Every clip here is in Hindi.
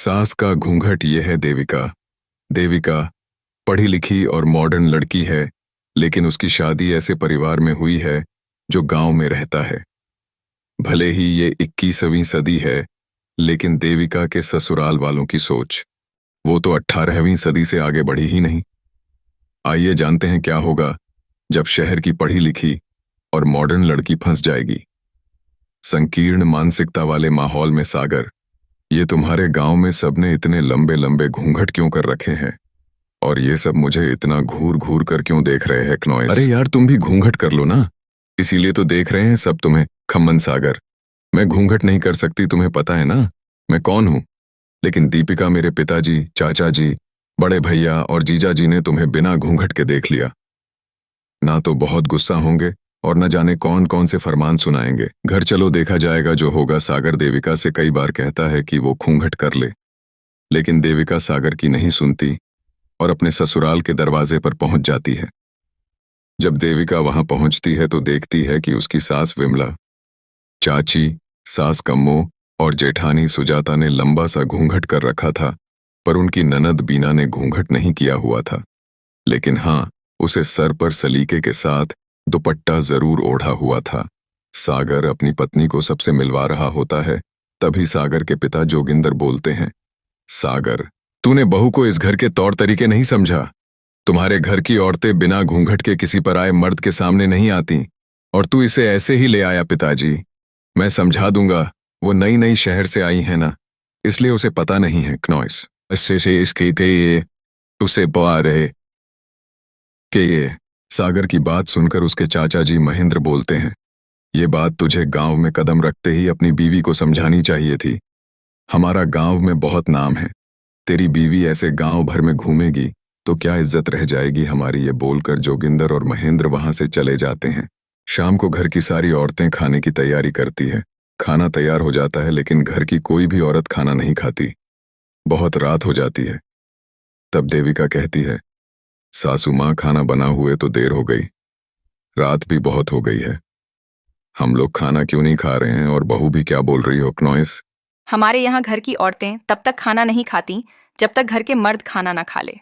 सास का घूंघट ये है देविका। देविका पढ़ी लिखी और मॉडर्न लड़की है, लेकिन उसकी शादी ऐसे परिवार में हुई है जो गांव में रहता है। भले ही ये 21वीं सदी है, लेकिन देविका के ससुराल वालों की सोच, वो तो 18वीं सदी से आगे बढ़ी ही नहीं। आइए जानते हैं क्या होगा जब शहर की पढ़ी लिखी और मॉडर्न लड़की फंस जाएगी। संकीर्ण मानसिकता वाले माहौल में सागर, ये तुम्हारे गांव में सबने इतने लंबे लंबे घूंघट क्यों कर रखे हैं? और ये सब मुझे इतना घूर घूर कर क्यों देख रहे हैं क्नॉइस? अरे यार, तुम भी घूंघट कर लो ना, इसीलिए तो देख रहे हैं सब तुम्हें। खम्मन सागर, मैं घूंघट नहीं कर सकती, तुम्हें पता है ना मैं कौन हूं। लेकिन दीपिका, मेरे पिताजी, चाचा जी, बड़े भैया और जीजा जी ने तुम्हें बिना घूंघट के देख लिया ना, तो बहुत गुस्सा होंगे और न जाने कौन कौन से फरमान सुनाएंगे। घर चलो, देखा जाएगा जो होगा। सागर देविका से कई बार कहता है कि वो घूंघट कर ले, लेकिन देविका सागर की नहीं सुनती और अपने ससुराल के दरवाजे पर पहुंच जाती है। जब देविका वहां पहुंचती है तो देखती है कि उसकी सास विमला, चाची, सास कम्मो और जेठानी सुजाता ने लंबा सा घूंघट कर रखा था, पर उनकी ननद बीना ने घूंघट नहीं किया हुआ था। लेकिन हाँ, उसे सर पर सलीके के साथ दुपट्टा जरूर ओढ़ा हुआ था। सागर अपनी पत्नी को सबसे मिलवा रहा होता है, तभी सागर के पिता जोगिंदर बोलते हैं, सागर, तूने बहू को इस घर के तौर तरीके नहीं समझा। तुम्हारे घर की औरतें बिना घूंघट के किसी पर आए मर्द के सामने नहीं आती, और तू इसे ऐसे ही ले आया। पिताजी, मैं समझा दूंगा, वो नई नई शहर से आई है ना, इसलिए उसे पता नहीं है। क्नॉइस इससे से इसके के ये उसे पा रहे कि ये। सागर की बात सुनकर उसके चाचा जी महेंद्र बोलते हैं, ये बात तुझे गांव में कदम रखते ही अपनी बीवी को समझानी चाहिए थी। हमारा गांव में बहुत नाम है, तेरी बीवी ऐसे गांव भर में घूमेगी तो क्या इज्जत रह जाएगी हमारी। ये बोलकर जोगिंदर और महेंद्र वहां से चले जाते हैं। शाम को घर की सारी औरतें खाने की तैयारी करती है। खाना तैयार हो जाता है, लेकिन घर की कोई भी औरत खाना नहीं खाती। बहुत रात हो जाती है। तब देविका कहती है, सासू माँ, खाना बना हुए तो देर हो गई, रात भी बहुत हो गई है, हम लोग खाना क्यों नहीं खा रहे हैं? और बहू भी क्या बोल रही हो क्नॉइस? हमारे यहाँ घर की औरतें तब तक खाना नहीं खाती जब तक घर के मर्द खाना ना खा ले।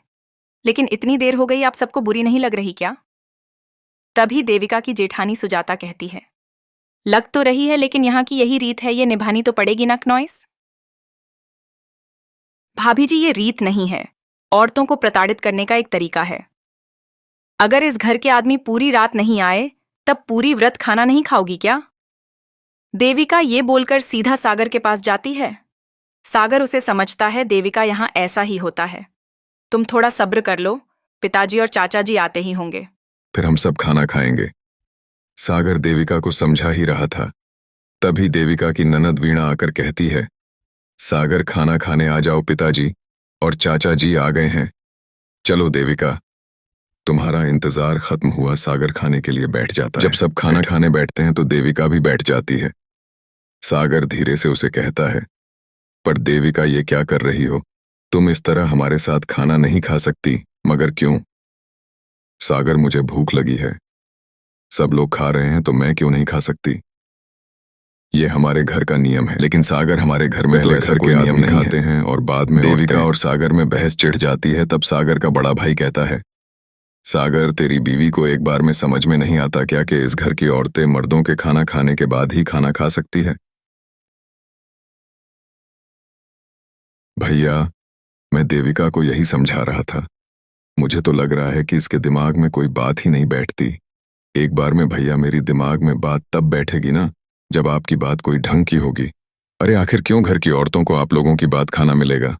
लेकिन इतनी देर हो गई, आप सबको बुरी नहीं लग रही क्या? तभी देविका की जेठानी सुजाता कहती है, लग तो रही है, लेकिन यहाँ की यही रीत है, ये निभानी तो पड़ेगी ना क्नॉइस। भाभी जी, ये रीत नहीं है, औरतों को प्रताड़ित करने का एक तरीका है। अगर इस घर के आदमी पूरी रात नहीं आए तब पूरी व्रत खाना नहीं खाओगी क्या? देविका ये बोलकर सीधा सागर के पास जाती है। सागर उसे समझता है, देविका यहाँ ऐसा ही होता है, तुम थोड़ा सब्र कर लो, पिताजी और चाचा जी आते ही होंगे, फिर हम सब खाना खाएंगे। सागर देविका को समझा ही रहा था। तभी देविका की ननद वीणा आकर कहती है, सागर, खाना खाने आ जाओ, पिताजी और चाचा जी आ गए हैं। चलो देविका, तुम्हारा इंतजार खत्म हुआ। सागर खाने के लिए बैठ जाता है। जब सब खाना खाने बैठते हैं तो देविका भी बैठ जाती है। सागर धीरे से उसे कहता है, पर देविका, ये क्या कर रही हो? तुम इस तरह हमारे साथ खाना नहीं खा सकती। मगर क्यों? सागर, मुझे भूख लगी है, सब लोग खा रहे हैं तो मैं क्यों नहीं खा सकती? ये हमारे घर का नियम है। लेकिन सागर, हमारे घर में तो ऐसा कोई नियम नहीं खाते हैं। और बाद में देविका और सागर में बहस चिढ़ जाती है। तब सागर का बड़ा भाई कहता है, सागर, तेरी बीवी को एक बार में समझ में नहीं आता क्या कि इस घर की औरतें मर्दों के खाना खाने के बाद ही खाना खा सकती है? भैया, मैं देविका को यही समझा रहा था। मुझे तो लग रहा है कि इसके दिमाग में कोई बात ही नहीं बैठती। एक बार में भैया, मेरी दिमाग में बात तब बैठेगी ना जब आपकी बात कोई ढंग की होगी। अरे आखिर क्यों घर की औरतों को आप लोगों की बात खाना मिलेगा?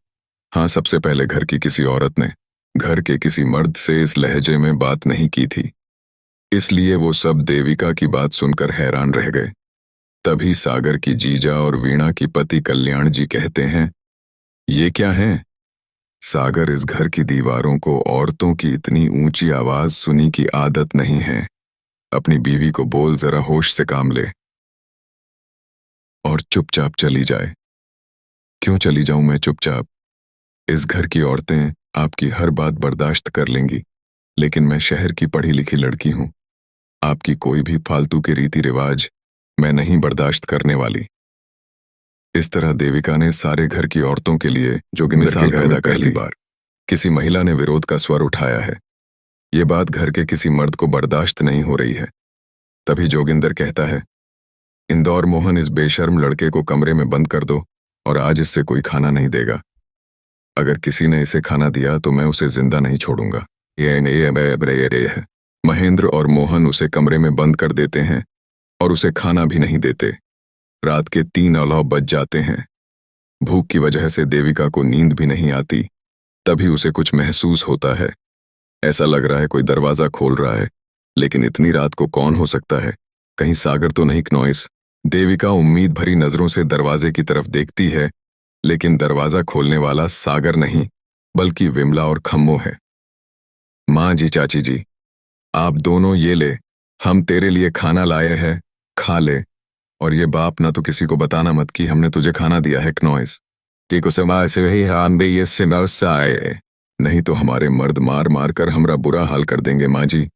हाँ, सबसे पहले घर की किसी औरत ने घर के किसी मर्द से इस लहजे में बात नहीं की थी, इसलिए वो सब देविका की बात सुनकर हैरान रह गए। तभी सागर की जीजा और वीणा की पति कल्याण जी कहते हैं, ये क्या है? सागर, इस घर की दीवारों को औरतों की इतनी ऊंची आवाज सुनी की आदत नहीं है। अपनी बीवी को बोल, जरा होश से काम ले और चुपचाप चली जाए। क्यों चली जाऊं मैं चुपचाप? इस घर की औरतें आपकी हर बात बर्दाश्त कर लेंगी, लेकिन मैं शहर की पढ़ी लिखी लड़की हूं। आपकी कोई भी फालतू के रीति रिवाज मैं नहीं बर्दाश्त करने वाली। इस तरह देविका ने सारे घर की औरतों के लिए जोगिंदर मिसाल के घर पैदा में कर पहली दी। बार किसी महिला ने विरोध का स्वर उठाया है। ये बात घर के किसी मर्द को बर्दाश्त नहीं हो रही है। तभी जोगिंदर कहता है, इंदौर मोहन, इस बेशर्म लड़के को कमरे में बंद कर दो और आज इससे कोई खाना नहीं देगा। अगर किसी ने इसे खाना दिया तो मैं उसे जिंदा नहीं छोड़ूंगा। ये है। महेंद्र और मोहन उसे कमरे में बंद कर देते हैं और उसे खाना भी नहीं देते। रात के 3 अलाव बज जाते हैं। भूख की वजह से देविका को नींद भी नहीं आती। तभी उसे कुछ महसूस होता है। ऐसा लग रहा है कोई दरवाजा खोल रहा है, लेकिन इतनी रात को कौन हो सकता है? कहीं सागर तो नहीं? क्नॉइस। देविका उम्मीद भरी नजरों से दरवाजे की तरफ देखती है, लेकिन दरवाजा खोलने वाला सागर नहीं बल्कि विमला और खम्मो है। माँ जी, चाची जी, आप दोनों ये ले, हम तेरे लिए खाना लाए हैं, खा ले। और ये बाप ना तो किसी को बताना मत कि हमने तुझे खाना दिया है। क्नॉइस कि कुछ से ही हम भी ये आए, नहीं तो हमारे मर्द मार मार कर हमरा बुरा हाल कर देंगे। माँ जी,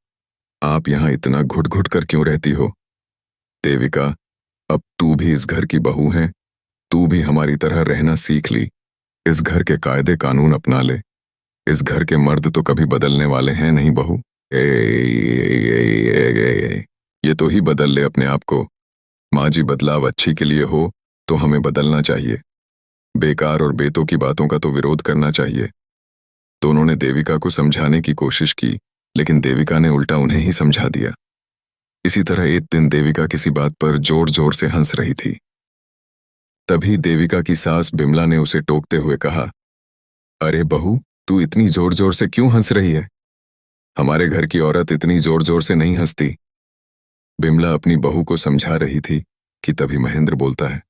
आप यहाँ इतना घुट घुट कर क्यों रहती हो? देविका, अब तू भी इस घर की बहू है, तू भी हमारी तरह रहना सीख ली। इस घर के कायदे कानून अपना ले। इस घर के मर्द तो कभी बदलने वाले हैं नहीं बहू। ये तो ही बदल ले अपने आप को। माँ जी, बदलाव अच्छी के लिए हो तो हमें बदलना चाहिए। बेकार और बेतों की बातों का तो विरोध करना चाहिए। दोनों ने देविका को समझाने की कोशिश की, लेकिन देविका ने उल्टा उन्हें ही समझा दिया। इसी तरह एक दिन देविका किसी बात पर जोर जोर से हंस रही थी। तभी देविका की सास बिमला ने उसे टोकते हुए कहा, अरे बहू, तू इतनी जोर जोर से क्यों हंस रही है? हमारे घर की औरत इतनी जोर जोर से नहीं हंसती। बिमला अपनी बहू को समझा रही थी कि तभी महेंद्र बोलता है,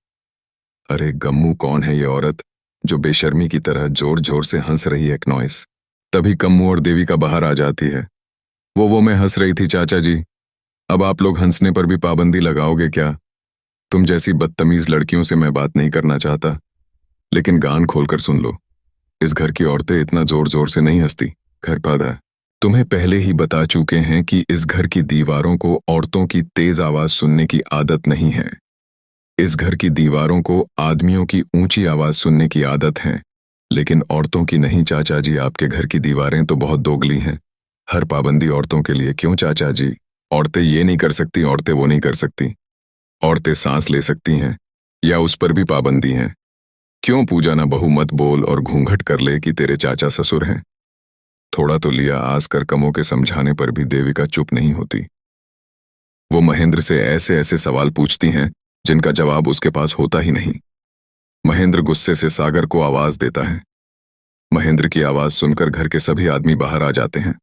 अरे गम्मू, कौन है ये औरत जो बेशर्मी की तरह जोर जोर से हंस रही है? क्नॉइस। तभी कम्मू और देविका बाहर आ जाती है। वो मैं हंस रही थी चाचा जी। अब आप लोग हंसने पर भी पाबंदी लगाओगे क्या? तुम जैसी बदतमीज लड़कियों से मैं बात नहीं करना चाहता, लेकिन कान खोलकर सुन लो, इस घर की औरतें इतना जोर जोर से नहीं हंसती। घर पादा, तुम्हें पहले ही बता चुके हैं कि इस घर की दीवारों को औरतों की तेज आवाज सुनने की आदत नहीं है। इस घर की दीवारों को आदमियों की ऊंची आवाज सुनने की आदत है, लेकिन औरतों की नहीं चाचा जी। आपके घर की दीवारें तो बहुत दोगली हैं। हर पाबंदी औरतों के लिए क्यों चाचा जी? औरतें ये नहीं कर सकती, औरतें वो नहीं कर सकती। औरतें सांस ले सकती हैं, या उस पर भी पाबंदी है? क्यों पूजा ना बहू मत बोल और घूंघट कर ले कि तेरे चाचा ससुर हैं। थोड़ा तो लिया आस कर कमों के समझाने पर भी देविका चुप नहीं होती। वो महेंद्र से ऐसे ऐसे सवाल पूछती हैं जिनका जवाब उसके पास होता ही नहीं। महेंद्र गुस्से से सागर को आवाज देता है। महेंद्र की आवाज सुनकर घर के सभी आदमी बाहर आ जाते हैं।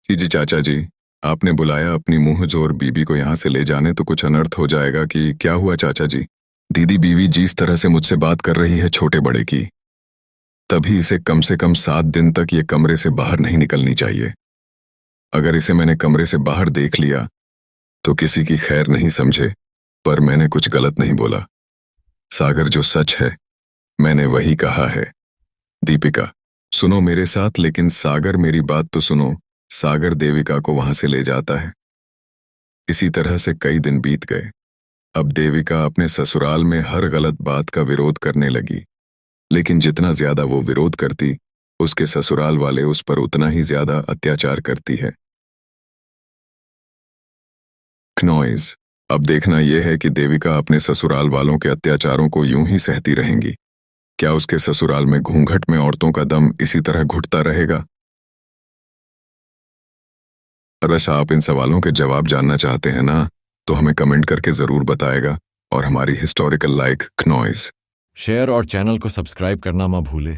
जी चाचा जी, आपने बुलाया अपनी मुंह जोर बीबी को यहां से ले जाने तो कुछ अनर्थ हो जाएगा कि क्या हुआ चाचा जी? दीदी, बीवी जिस तरह से मुझसे बात कर रही है छोटे बड़े की, तभी इसे कम से कम 7 दिन तक ये कमरे से बाहर नहीं निकलनी चाहिए। अगर इसे मैंने कमरे से बाहर देख लिया तो किसी की खैर नहीं समझे, पर मैंने कुछ गलत नहीं बोला। सागर जो सच है मैंने वही कहा है। दीपिका, सुनो मेरे साथ, लेकिन सागर मेरी बात तो सुनो। सागर देविका को वहां से ले जाता है। इसी तरह से कई दिन बीत गए। अब देविका अपने ससुराल में हर गलत बात का विरोध करने लगी, लेकिन जितना ज्यादा वो विरोध करती, उसके ससुराल वाले उस पर उतना ही ज्यादा अत्याचार करती है। क्नॉइस, अब देखना यह है कि देविका अपने ससुराल वालों के अत्याचारों को यूं ही सहती रहेंगी। क्या उसके ससुराल में घूंघट में औरतों का दम इसी तरह घुटता रहेगा? अगर आप इन सवालों के जवाब जानना चाहते हैं ना, तो हमें कमेंट करके जरूर बताएगा। और हमारी हिस्टोरिकल लाइक क्नॉइस शेयर और चैनल को सब्सक्राइब करना मत भूले।